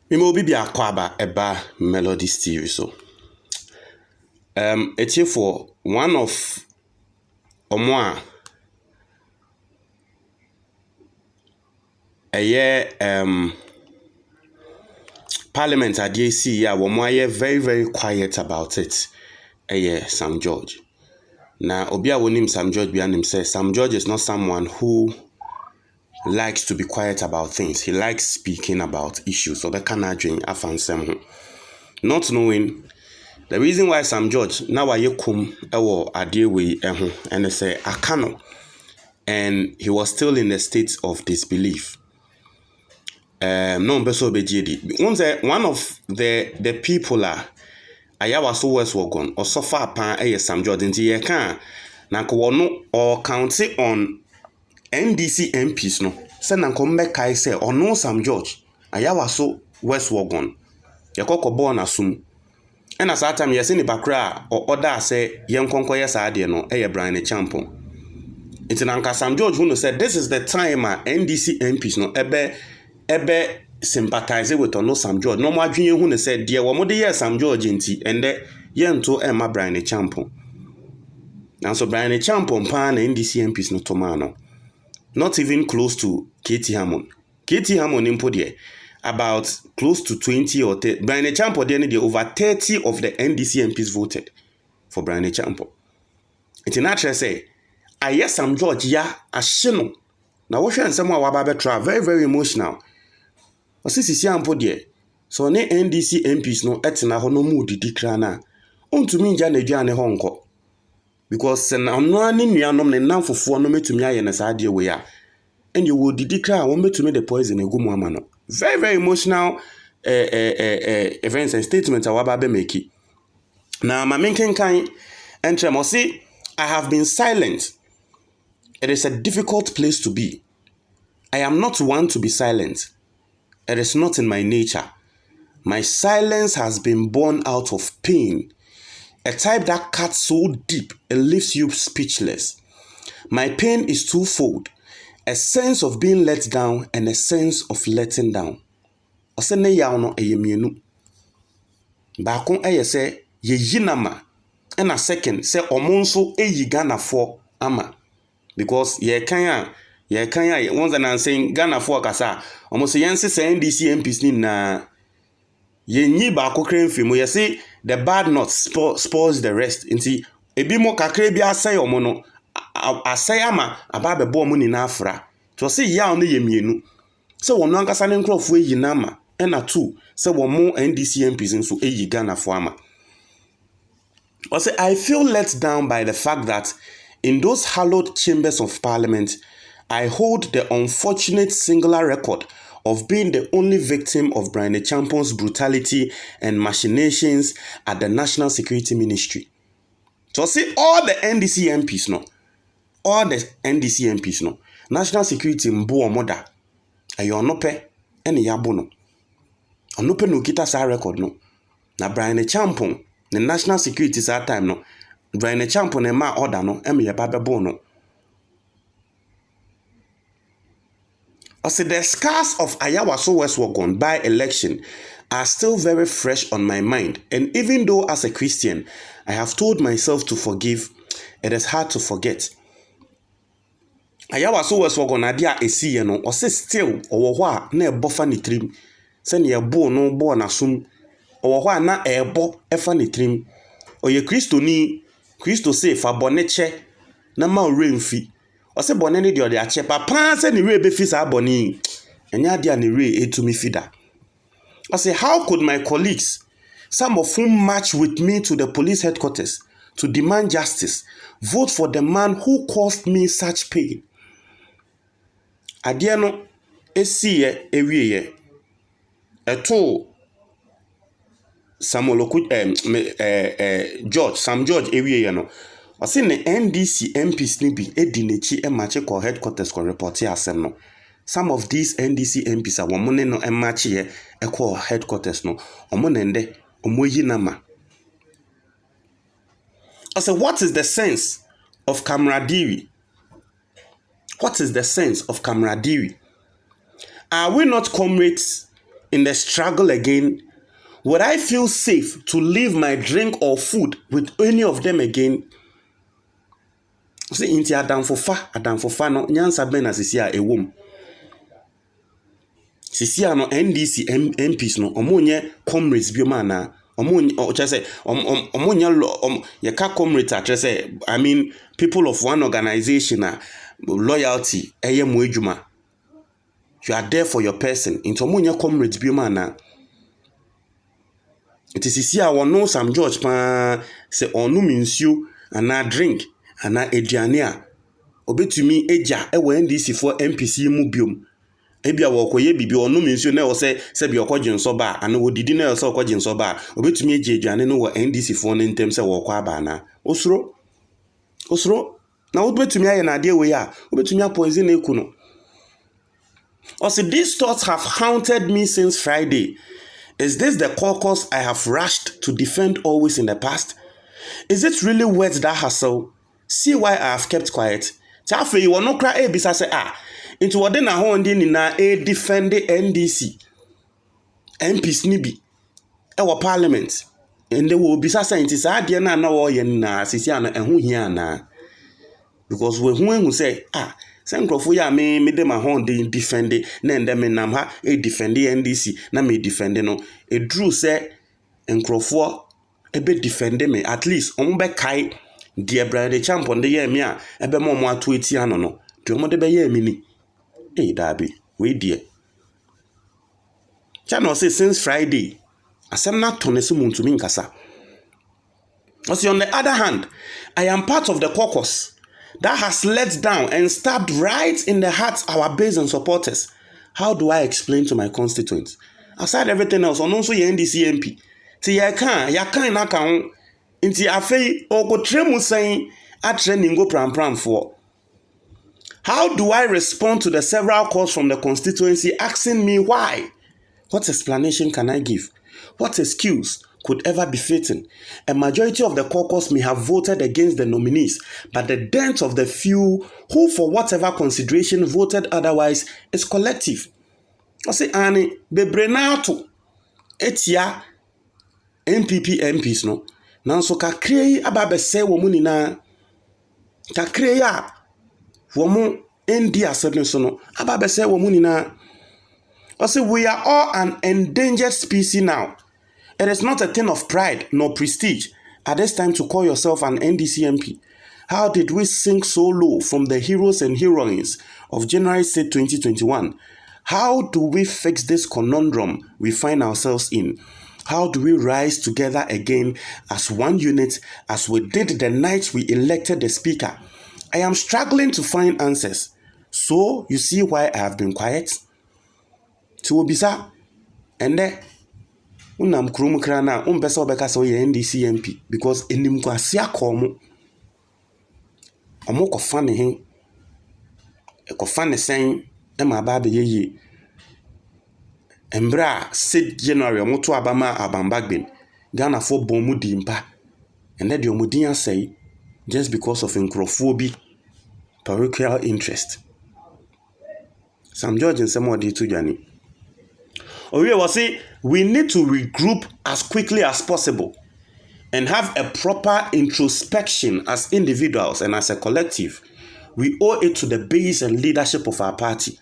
Me will be a kwaba eba melody series so. It's here for one of Omoa a year Parliament at DAC, yeah, Omoa very quiet about it. A year Sam George. Now Obia will name Sam George behind him says Sam George is not someone who likes to be quiet about things. He likes speaking about issues. So the canadring afansem. Not knowing the reason why Sam George now I come ewo adewe and they say akano, and he was still in a state of disbelief. No beso bejedi. One of the people ayawa so west wagon or so far pan Sam George into ye can na ko no or county on NDC MPs no. Say na ko meka say ono Sam George ayawa so west wagon. Yakoko born asum. And as that time, yes, in the background or other say, young conquer idea no, Brian Champon. It's an Uncle Sam George who said, this is the time NDC MPs no, ebe sympathize with no Sam George. No more junior who said, dear, one more year Sam George inti, and the yen to Emma Brian Champon. Now, so Brian Champon pan NDC MPs no tomano. Not even close to Katie Hammond. Katie Hammond in Podier. About close to 20 or 30. Brian Champo, over 30 of the NDC MPs voted for Brian Champo. It's natural say, I yes, Sam George, ya, a shino. Now, what should someone wababe try? Very emotional. But since it's Yampo dear, so ne NDC MPs no etina hono moody dikrana. To me, Jane Honko. Because I'm no any nuanom ne nan fufu no metumi aye na saa de we ya. And you would declare one to me the poison a good woman. Very emotional events and statements awababe make. Now my main kind and tremosi, I have been silent. It is a difficult place to be. I am not one to be silent. It is not in my nature. My silence has been born out of pain. A type that cuts so deep it leaves you speechless. My pain is twofold. A sense of being let down and a sense of letting down. Ose ne yaw no eyemienu. Baako say ye yinama. And a second say omonso eyi Ghana for ama. Because ye kanya once and saying Ghana for kasa. Almost yense say NDC MPs ni na ye nyi baako kren film. Ye say the bad not spoils the rest. Inti ebi mo kakre bi asay omono. Asay ama ababe bo mu ni na afra. To say ya no ye mienu. So wono ankasa ne nkrofo eyi na ama ena two say wo mo NDC MPs nso eyi Ghana for ama. I say I feel let down by the fact that in those hallowed chambers of parliament I hold the unfortunate singular record of being the only victim of Brian Champon's brutality and machinations at the National Security Ministry. So say all the NDC MPs no. All the NDC MPs no. National Security mbo omoda. Ayo onope ene yabo no. Onope no kita sa record no. Na Brian Champon, the National Security sa time no. Brian Champon ne ma order no eme ye babebo no. Also, the scars of Ayawaso West Wagon by election are still very fresh on my mind. And even though as a Christian, I have told myself to forgive, it is hard to forget. Ayawaso West Wagon adia esi ye no, ose still owo hɔ a na ebofa ne trim. Se ne ebo no bo na sum. Owo hɔ a na ebo efa ne trim. Oye Kristo say fa bone che na ma ore mfi. Ose bone ne de ode ache papa se ne re be fi sa bone. Enya dia ne re etumi fida. Ose how could my colleagues, some of whom marched with me to the police headquarters to demand justice, vote for the man who caused me such pain? Adeɛ no esiye ewieye eto Sam George ewieye no ɔse ne NDC MPs ni bi edi nechi emache ko headquarters ko report asem no. Some of these NDC MPs are women no emache ye ekɔ headquarters no omo nende omo yi nama. Ɔse what is the sense of camaraderie? What is the sense of camaraderie? Are we not comrades in the struggle again? Would I feel safe to leave my drink or food with any of them again? See, inti Adam for no nyansa ben asisi a ewom. Sisi no NDC MPs no omonye comrades bioma na omonye o chese omonye yeka comrades a chese, I mean people of one organization loyalty eye mo adwuma. You are there for your person. Into omonye comrades bioma na. It is sisi a wono Sam George pa se onu minsuo ana drink ana aduane a obetumi eja ewo NDC for MPC mu biom. Ebia wokoye bibi onu minsuo na wo se bi okogye nso ba ana wodidi na wo se okogye nso ba obetumi eje aduane no wo NDC for ne ntem se wokọ aba na osuro na obetumi aye na ade we ya obetumi apoison eku no. Also, these thoughts have haunted me since Friday. Is this the caucus I have rushed to defend always in the past? Is it really worth that hassle? See why I have kept quiet. Chafe you no cry bisa say into what na ho ndi ni na defend the NDC MPs ni bi e parliament and they will bisa say nti sa de na wo ye na sisi ana ehu hia na because we hu say se nkrofo ya me de ma ho ndi defend na ende me nam ha defend NDC na me defend no edru say nkrofo ebe defend me at least on be kai de brand champion de ye me a ebe mo ato eti ano no de mo de be ye me ni dabi we die channel say since Friday asem na to ne so muntumi nkasa. Also, on the other hand, I am part of the caucus that has let down and stabbed right in the hearts our base and supporters. How do I explain to my constituents? Aside everything else, on also your NDC MP. Ti ya kan na kan inti afei okotremu saying atreningo pram for. How do I respond to the several calls from the constituency asking me why? What explanation can I give? What excuse could ever be fitting? A majority of the caucus may have voted against the nominees, but the dent of the few who, for whatever consideration, voted otherwise is collective. I say, Annie, Bebrenato, Etia, MPP MPs, no? Nanso kakre ababese womuni na kakre ya womu endi asebne so no ababese womuni na. I say we are all an endangered species now. It is not a thing of pride nor prestige at this time to call yourself an NDC MP. How did we sink so low from the heroes and heroines of January 6, 2021? How do we fix this conundrum we find ourselves in? How do we rise together again as one unit as we did the night we elected the speaker? I am struggling to find answers. So, you see why I have been quiet? Tuobisa, and there, unam krum krana, umpesa obeka so ye NDC MP, because enim kwa siya komo, omo kofane hen, kofane sen, ema babe ye. Embra 6 January omoto abama abambagbin Ghana for bomu dimpa and then the omudian say just because of nkrofobia parochial interest. Sam George and some odi to Jani. Owe was say we need to regroup as quickly as possible and have a proper introspection as individuals and as a collective. We owe it to the base and leadership of our party.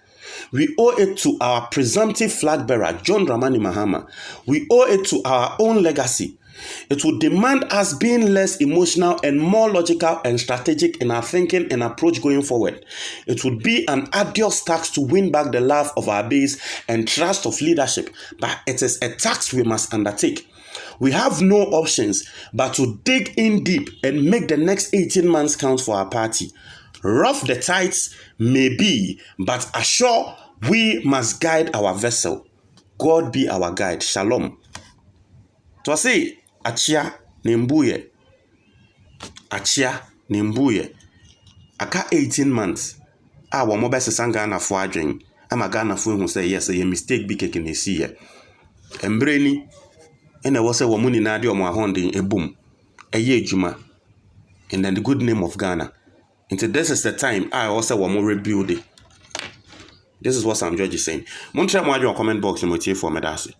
We owe it to our presumptive flag bearer, John Dramani Mahama. We owe it to our own legacy. It will demand us being less emotional and more logical and strategic in our thinking and approach going forward. It would be an arduous task to win back the love of our base and trust of leadership, but it is a task we must undertake. We have no options but to dig in deep and make the next 18 months count for our party. Rough the tides may be, but assure we must guide our vessel. God be our guide. Shalom. To say, achia nembuye. Achia nembuye. Aka 18 months. Wa mo bese sanga na fo adwen. Ama Ghana fo hu say yes, a mistake bi keke na si ye. Embreni ene wo say wo mu ni na de omo ahonden ebum. Eye adwuma. In the good name of Ghana. Until this is the time I also want more rebuilding. This is what Sam George is saying. Montre mo adwo comment box mo tie for medase.